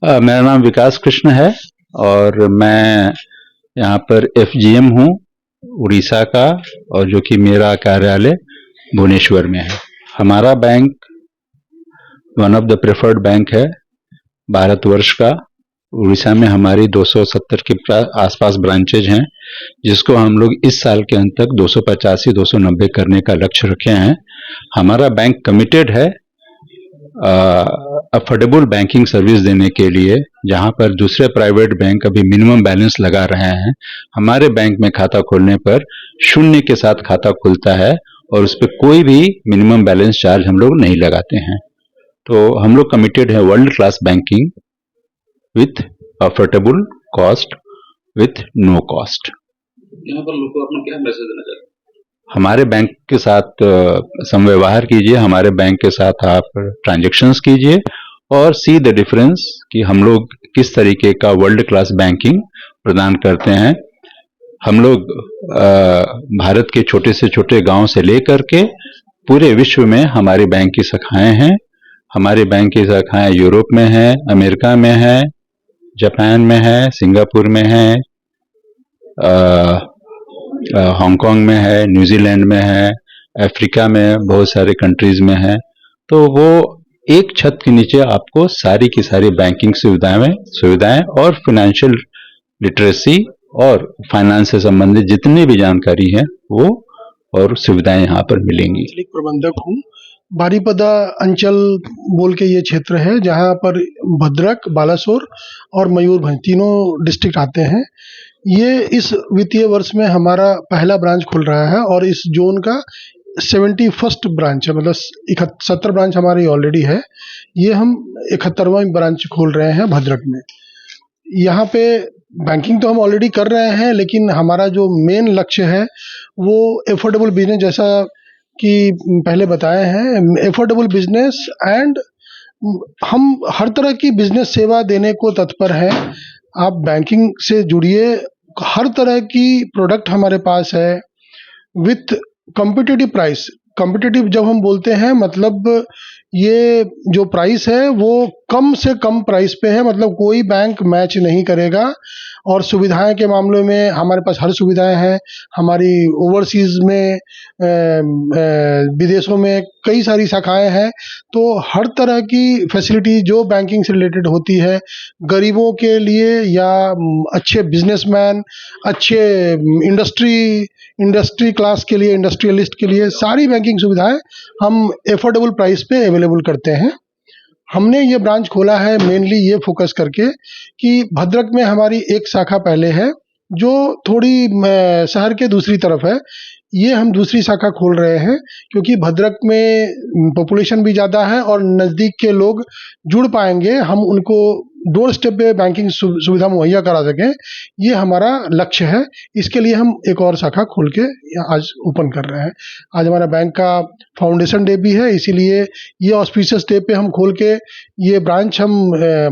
मेरा नाम विकास कृष्ण है और मैं यहाँ पर एफजीएम हूँ उड़ीसा का, और जो कि मेरा कार्यालय भुवनेश्वर में है। हमारा bank one of the preferred bank है भारतवर्ष का। उड़ीसा में हमारी 270 के आसपास ब्रांचेज हैं, जिसको हम लोग इस साल के अंत तक 285-290 करने का लक्ष्य रखे हैं। हमारा बैंक कमिटेड है अफोर्डेबल बैंकिंग सर्विस देने के लिए। जहां पर दूसरे प्राइवेट बैंक अभी मिनिमम बैलेंस लगा रहे हैं, हमारे बैंक में खाता खोलने पर 0 के साथ खाता खुलता है और उस पर कोई भी मिनिमम बैलेंस चार्ज हम लोग नहीं लगाते हैं। तो हम लोग कमिटेड है world class banking with affordable cost, with no cost. यहाँ पर लोगों को अपना क्या मैसेज देना चाहते हैं? हमारे बैंक के साथ समव्यवहार कीजिए, हमारे बैंक के साथ आप ट्रांजैक्शंस कीजिए और सी द डिफरेंस कि हम लोग किस तरीके का वर्ल्ड क्लास बैंकिंग प्रदान करते हैं। हम लोग भारत के छोटे से छोटे गांव से लेकर के पूरे विश्व में हमारी बैंक की शाखाएं हैं। हमारे बैंक की शाखाएं यूरोप में है, अमेरिका में है, जापान में है, सिंगापुर में है, हांगकांग में है, न्यूजीलैंड में है, अफ्रीका में बहुत सारे कंट्रीज में है। तो वो एक छत के नीचे आपको सारी की सारी बैंकिंग सुविधाएं और फाइनेंशियल लिटरेसी और फाइनेंस से संबंधित जितनी भी जानकारी है वो और सुविधाएं यहाँ पर मिलेंगी। प्रबंधक हूँ। बारीपदा अंचल बोल के ये क्षेत्र है जहाँ पर भद्रक, बालासोर और मयूरभंज तीनों डिस्ट्रिक्ट आते हैं। ये इस वित्तीय वर्ष में हमारा पहला ब्रांच खुल रहा है और इस जोन का 71st ब्रांच है, मतलब 70 ब्रांच हमारी ऑलरेडी है। ये हम 71वां ब्रांच खोल रहे हैं भद्रक में। यहाँ पे बैंकिंग तो हम ऑलरेडी कर रहे हैं, लेकिन हमारा जो मेन लक्ष्य है वो एफोर्डेबल बिजनेस, जैसा कि पहले बताए हैं, एफोर्डेबल बिजनेस एंड हम हर तरह की बिजनेस सेवा देने को तत्पर हैं। आप बैंकिंग से जुड़िए, हर तरह की प्रोडक्ट हमारे पास है विथ कॉम्पिटिटिव प्राइस। कॉम्पिटिटिव जब हम बोलते हैं मतलब ये जो प्राइस है वो कम से कम प्राइस पे है, मतलब कोई बैंक मैच नहीं करेगा। और सुविधाएं के मामले में हमारे पास हर सुविधाएं हैं। हमारी ओवरसीज में विदेशों में कई सारी शाखाएं हैं, तो हर तरह की फैसिलिटी जो बैंकिंग से रिलेटेड होती है गरीबों के लिए या अच्छे बिजनेसमैन, अच्छे इंडस्ट्री क्लास के लिए, इंडस्ट्रियलिस्ट के लिए सारी बैंकिंग सुविधाएं हम एफोर्डेबल प्राइस पे अवेलेबल करते हैं। हमने ये ब्रांच खोला है मेनली ये फोकस करके कि भद्रक में हमारी एक शाखा पहले है जो थोड़ी शहर के दूसरी तरफ है। ये हम दूसरी शाखा खोल रहे हैं क्योंकि भद्रक में पॉपुलेशन भी ज़्यादा है और नज़दीक के लोग जुड़ पाएंगे, हम उनको डोर स्टेप पे बैंकिंग सुविधा मुहैया करा सकें। ये हमारा लक्ष्य है। इसके लिए हम एक और शाखा खोल के आज ओपन कर रहे हैं। आज हमारा बैंक का फाउंडेशन डे भी है, इसीलिए ये ऑस्पिशियस डे पे हम खोल के ये ब्रांच हम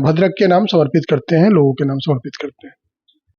भद्रक के नाम समर्पित करते हैं, लोगों के नाम समर्पित करते हैं।